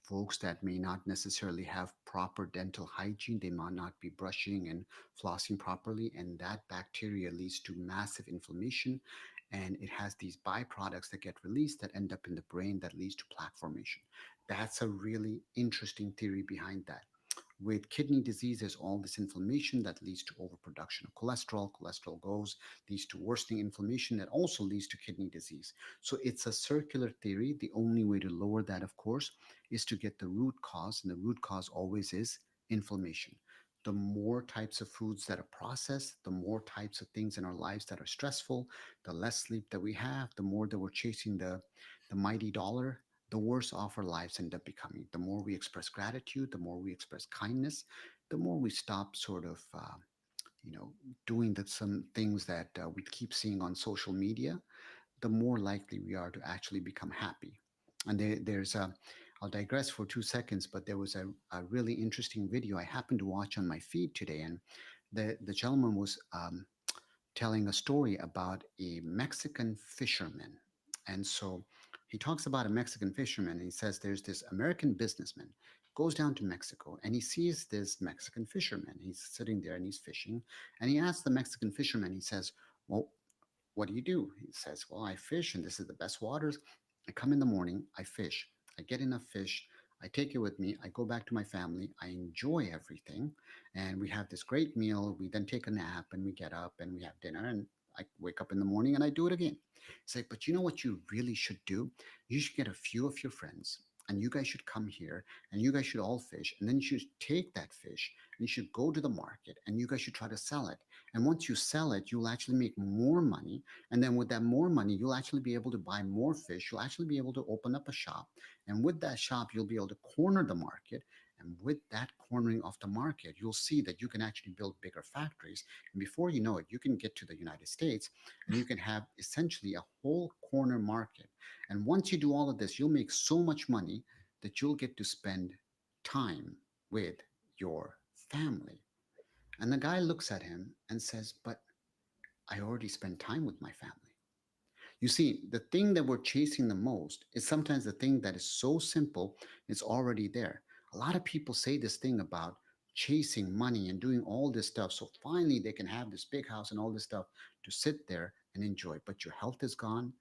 folks that may not necessarily have proper dental hygiene. They might not be brushing and flossing properly, and that bacteria leads to massive inflammation. And it has these byproducts that get released that end up in the brain that leads to plaque formation. That's a really interesting theory behind that. With kidney disease, there's all this inflammation that leads to overproduction of cholesterol. Cholesterol goes, leads to worsening inflammation that also leads to kidney disease. So it's a circular theory. The only way to lower that, of course, is to get the root cause, and the root cause always is inflammation. The more types of foods that are processed, the more types of things in our lives that are stressful, the less sleep that we have, the more that we're chasing the mighty dollar, the worse off our lives end up becoming. The more we express gratitude, the more we express kindness, the more we stop sort of, you know, doing some things that we keep seeing on social media, the more likely we are to actually become happy. And there's a, I'll digress for 2 seconds, but there was a really interesting video I happened to watch on my feed today. And the gentleman was telling a story about a Mexican fisherman. And so he talks about a Mexican fisherman. And he says there's this American businessman goes down to Mexico and he sees this Mexican fisherman. He's sitting there and he's fishing. And he asks the Mexican fisherman, he says, well, what do you do? He says, well, I fish and this is the best waters. I come in the morning, I fish, I get enough fish, I take it with me, I go back to my family, I enjoy everything, and we have this great meal. We then take a nap and we get up and we have dinner and I wake up in the morning and I do it again. It's like, but you know what you really should do? You should get a few of your friends and you guys should come here and you guys should all fish and then you should take that fish and you should go to the market and you guys should try to sell it. And once you sell it, you'll actually make more money. And then with that more money, you'll actually be able to buy more fish. You'll actually be able to open up a shop. And with that shop, you'll be able to corner the market. And with that cornering of the market, you'll see that you can actually build bigger factories. And before you know it, you can get to the United States and you can have essentially a whole corner market. And once you do all of this, you'll make so much money that you'll get to spend time with your family. And the guy looks at him and says, but I already spent time with my family. You see, the thing that we're chasing the most is sometimes the thing that is so simple, it's already there. A lot of people say this thing about chasing money and doing all this stuff. So finally they can have this big house and all this stuff to sit there and enjoy. But your health is gone,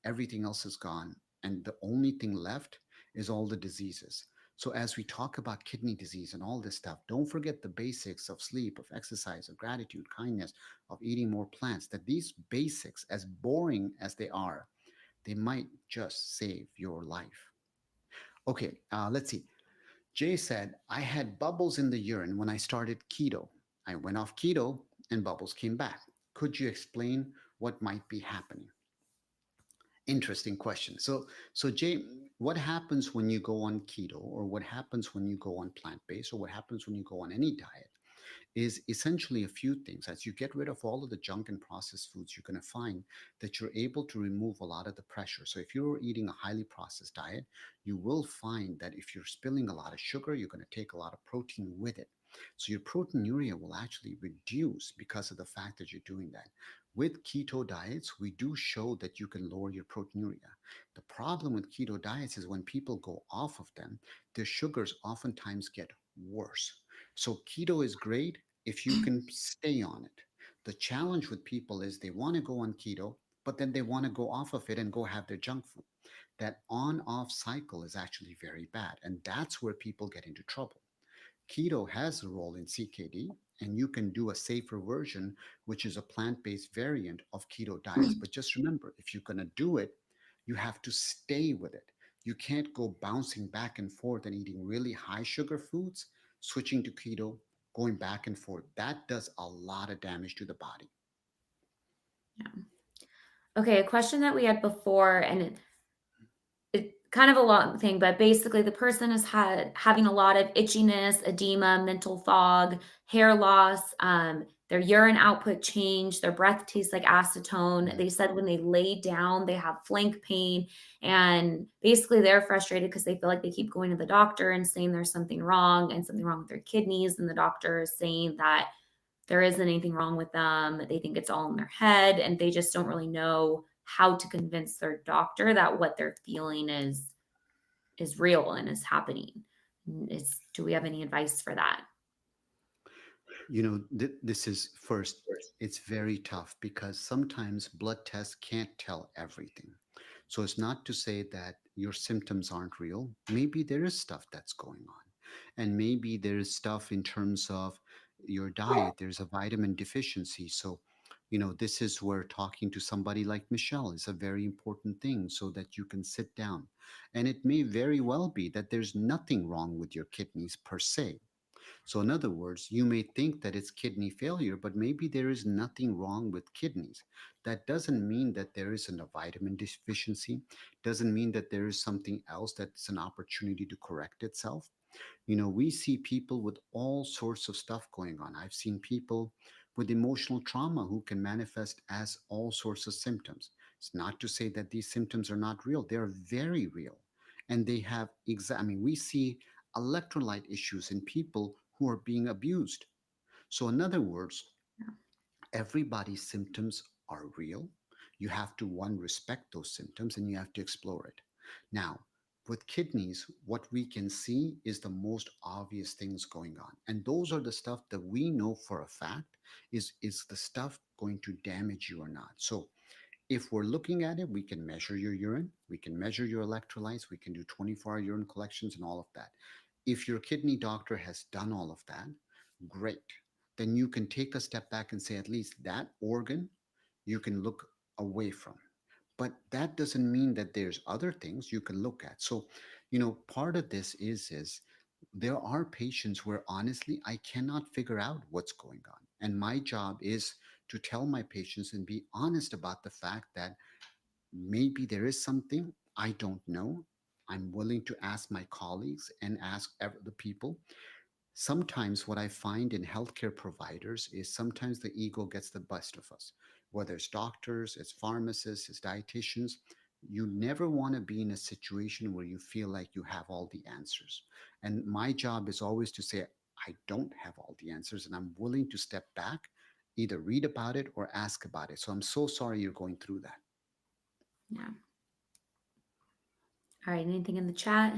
everything else is gone. And the only thing left is all the diseases. So as we talk about kidney disease and all this stuff, don't forget the basics of sleep, of exercise, of gratitude, kindness, of eating more plants, that these basics, as boring as they are, they might just save your life. Okay, let's see. Jay said, I had bubbles in the urine when I started keto. I went off keto and bubbles came back. Could you explain what might be happening? Interesting question. So Jay, what happens when you go on keto, or what happens when you go on plant based, or what happens when you go on any diet? Is essentially a few things. As you get rid of all of the junk and processed foods, you're going to find that you're able to remove a lot of the pressure. So if you're eating a highly processed diet, you will find that if you're spilling a lot of sugar, you're going to take a lot of protein with it. So your proteinuria will actually reduce because of the fact that you're doing that. With keto diets, we do show that you can lower your proteinuria. The problem with keto diets is when people go off of them, their sugars oftentimes get worse. So keto is great if you can stay on it. The challenge with people is they want to go on keto, but then they want to go off of it and go have their junk food. That on off cycle is actually very bad. And that's where people get into trouble. Keto has a role in CKD, and you can do a safer version, which is a plant based variant of keto diets. But just remember, if you're going to do it, you have to stay with it. You can't go bouncing back and forth and eating really high sugar foods, switching to keto, going back and forth. That does a lot of damage to the body. Yeah. Okay, a question that we had before, and it kind of a long thing, but basically the person is having a lot of itchiness, edema, mental fog, hair loss, their urine output changed, their breath tastes like acetone. Mm. They said when they lay down, they have flank pain, and basically they're frustrated because they feel like they keep going to the doctor and saying there's something wrong and something wrong with their kidneys, and the doctor is saying that there isn't anything wrong with them. They think it's all in their head, and they just don't really know how to convince their doctor that what they're feeling is real and is happening. Is Do we have any advice for that? This is first, it's very tough because sometimes blood tests can't tell everything. So it's not to say that your symptoms aren't real. Maybe there is stuff that's going on. And maybe there is stuff in terms of your diet, there's a vitamin deficiency. So, this is where talking to somebody like Michelle is a very important thing so that you can sit down. And it may very well be that there's nothing wrong with your kidneys per se. So, in other words, you may think that it's kidney failure, but maybe there is nothing wrong with kidneys. That doesn't mean that there isn't a vitamin deficiency, doesn't mean that there is something else that's an opportunity to correct itself. We see people with all sorts of stuff going on. I've seen people with emotional trauma who can manifest as all sorts of symptoms. It's not to say that these symptoms are not real, they're very real. And they have, we see electrolyte issues in people who are being abused. So, in other words, Yeah. everybody's symptoms are real. You have to, one, respect those symptoms and you have to explore it. Now, with kidneys, what we can see is the most obvious things going on. And those are the stuff that we know for a fact is the stuff going to damage you or not. So if we're looking at it, we can measure your urine, we can measure your electrolytes, we can do 24-hour urine collections and all of that. If your kidney doctor has done all of that, great. Then you can take a step back and say, at least that organ you can look away from. But that doesn't mean that there's other things you can look at. So, part of this is there are patients where honestly I cannot figure out what's going on. And my job is to tell my patients and be honest about the fact that maybe there is something I don't know. I'm willing to ask my colleagues and ask the people. Sometimes what I find in healthcare providers is sometimes the ego gets the best of us, whether it's doctors, it's pharmacists, it's dietitians. You never want to be in a situation where you feel like you have all the answers. And my job is always to say, I don't have all the answers, and I'm willing to step back, either read about it or ask about it. So I'm so sorry you're going through that. Yeah. All right. Anything in the chat?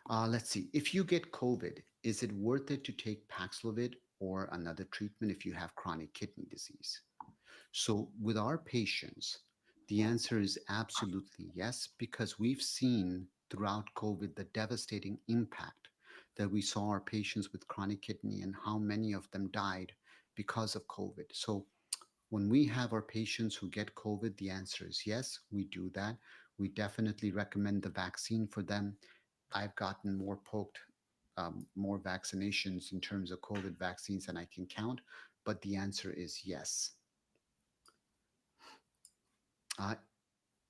Let's see. If you get COVID, is it worth it to take Paxlovid or another treatment if you have chronic kidney disease? So, with our patients, the answer is absolutely yes, because we've seen throughout COVID the devastating impact that we saw our patients with chronic kidney and how many of them died because of COVID. So, when we have our patients who get COVID, the answer is yes, we do that. We definitely recommend the vaccine for them. I've gotten more vaccinations in terms of COVID vaccines than I can count, but the answer is yes. Uh,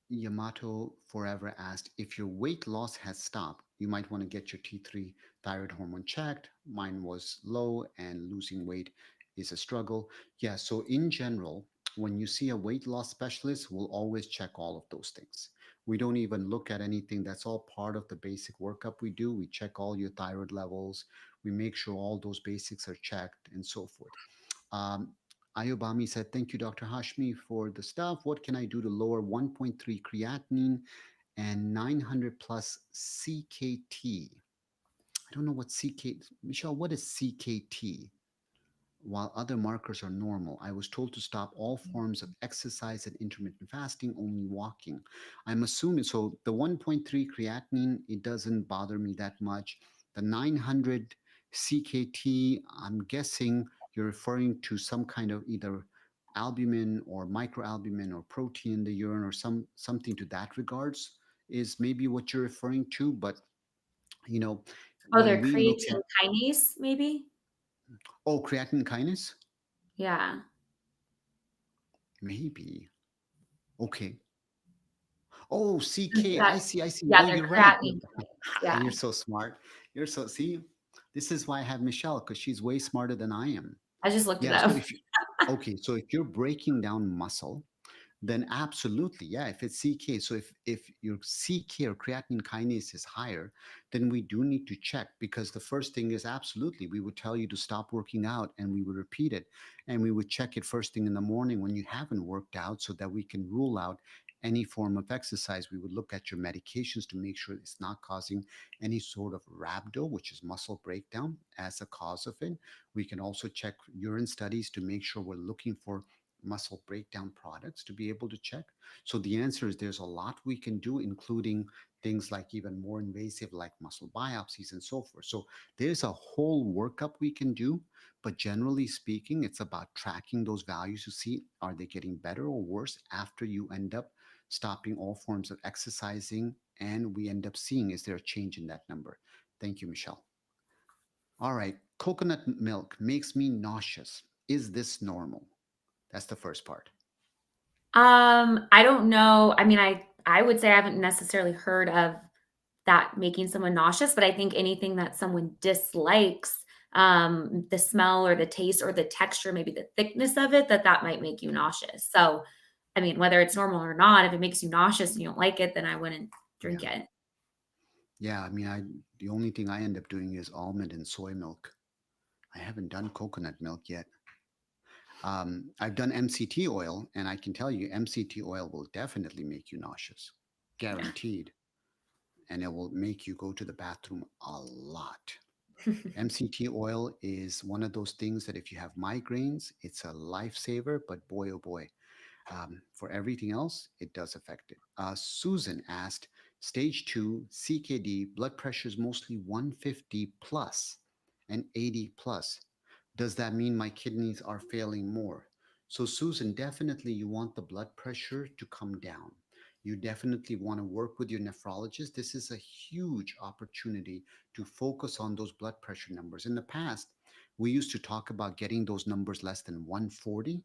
Yamato Forever asked if your weight loss has stopped, you might want to get your T3 thyroid hormone checked. Mine was low and losing weight is a struggle. Yeah, so in general, when you see a weight loss specialist, we'll always check all of those things. We don't even look at anything. That's all part of the basic workup we do. We check all your thyroid levels. We make sure all those basics are checked and so forth. Um, Ayobami said, thank you, Dr. Hashmi, for the stuff. What can I do to lower 1.3 creatinine and 900 plus CKT? I don't know what CK, Michelle, what is CKT? While other markers are normal, I was told to stop all forms of exercise and intermittent fasting, only walking. I'm assuming, so the 1.3 creatinine, it doesn't bother me that much. The 900 CKT, I'm guessing you're referring to some kind of either albumin or microalbumin or protein in the urine or something to that regards is maybe what you're referring to. But, you know, Oh, when they're we look at, creatine kinase, maybe? oh, creatine kinase, Yeah. maybe. Okay. Oh, CK. That, I see. yeah, Oh, they're you're right. creatinine kinase. Yeah. You're so smart. You're so, see, this is why I have Michelle, because she's way smarter than I am. I just looked it Yeah. up. So if you, okay, so if you're breaking down muscle, then absolutely, yeah. If it's CK, so if your CK or creatinine kinase is higher, then we do need to check, because the first thing is absolutely we would tell you to stop working out, and we would repeat it, and we would check it first thing in the morning when you haven't worked out, so that we can rule out any form of exercise. We would look at your medications to make sure it's not causing any sort of rhabdo, which is muscle breakdown, as a cause of it. We can also check urine studies to make sure we're looking for muscle breakdown products to be able to check. So the answer is there's a lot we can do, including things like even more invasive, like muscle biopsies and so forth. So there's a whole workup we can do. But generally speaking, it's about tracking those values to see, are they getting better or worse after you end up stopping all forms of exercising, and we end up seeing, is there a change in that number? Thank you, Michelle. All right, coconut milk makes me nauseous. Is this normal? That's the first part. I don't know. I mean, I would say I haven't necessarily heard of that making someone nauseous, but I think anything that someone dislikes, the smell or the taste or the texture, maybe the thickness of it, that might make you nauseous. So, I mean, whether it's normal or not, if it makes you nauseous and you don't like it, then I wouldn't drink Yeah. it. Yeah. I mean, the only thing I end up doing is almond and soy milk. I haven't done coconut milk yet. I've done MCT oil, and I can tell you, MCT oil will definitely make you nauseous, guaranteed. And it will make you go to the bathroom a lot. MCT oil is one of those things that if you have migraines, it's a lifesaver, but boy, oh boy, for everything else, it does affect it. Susan asked, stage 2 CKD, blood pressure is mostly 150 plus and 80 plus. Does that mean my kidneys are failing more? So, Susan, definitely you want the blood pressure to come down. You definitely want to work with your nephrologist. This is a huge opportunity to focus on those blood pressure numbers. In the past, we used to talk about getting those numbers less than 140.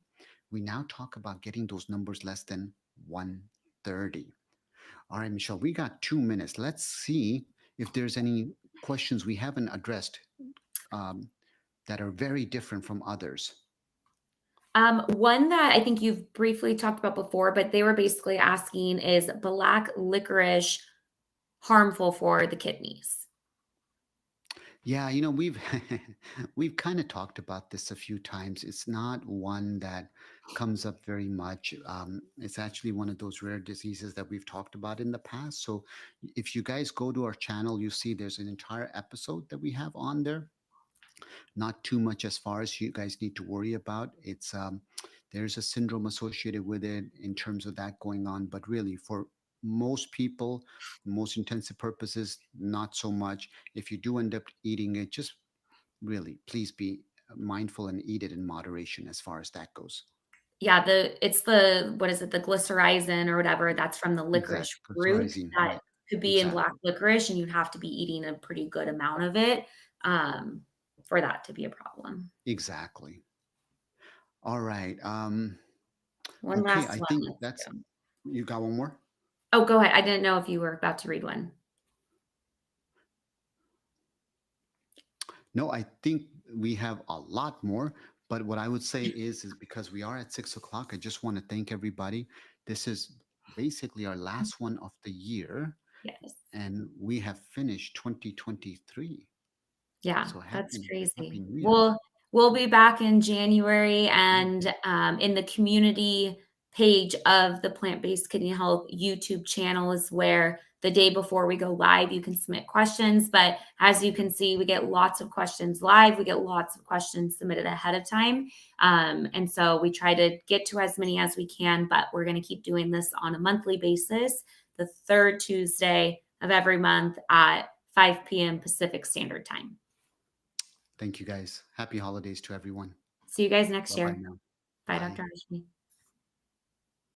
We now talk about getting those numbers less than 130. All right, Michelle, we got 2 minutes. Let's see if there's any questions we haven't addressed, um, that are very different from others. One that I think you've briefly talked about before, but they were basically asking, is black licorice harmful for the kidneys? Yeah, we've we've kind of talked about this a few times. It's not one that comes up very much. It's actually one of those rare diseases that we've talked about in the past. So if you guys go to our channel, you see there's an entire episode that we have on there. Not too much as far as you guys need to worry about. It's there's a syndrome associated with it in terms of that going on, but really for most people, most intensive purposes, not so much. If you do end up eating it, just really please be mindful and eat it in moderation as far as that goes. Yeah, it's the what is it? The glycyrrhizin or whatever, that's from the licorice Exactly. root Glycyrrhizine. that Right. could be in black Exactly. licorice, and you'd have to be eating a pretty good amount of it, um, for that to be a problem. Exactly. All right. One Okay. last I one, think let's that's, do. you got one more? Oh, go ahead. I didn't know if you were about to read one. No, I think we have a lot more. But what I would say is because we are at 6 o'clock, I just want to thank everybody. This is basically our last one of the year, Yes. and we have finished 2023. Yeah, So that's happy crazy. New Year. We'll be back in January, Mhm. and, in the community page of the Plant-Based Kidney Health YouTube channel is where the day before we go live, you can submit questions, but as you can see, we get lots of questions live, we get lots of questions submitted ahead of time, and so we try to get to as many as we can, but we're gonna keep doing this on a monthly basis, the 3rd Tuesday of every month at 5 p.m. Pacific Standard Time. Thank you guys. Happy holidays to everyone. See you guys next Bye bye year. now. Bye, Bye. Dr. Hashmi.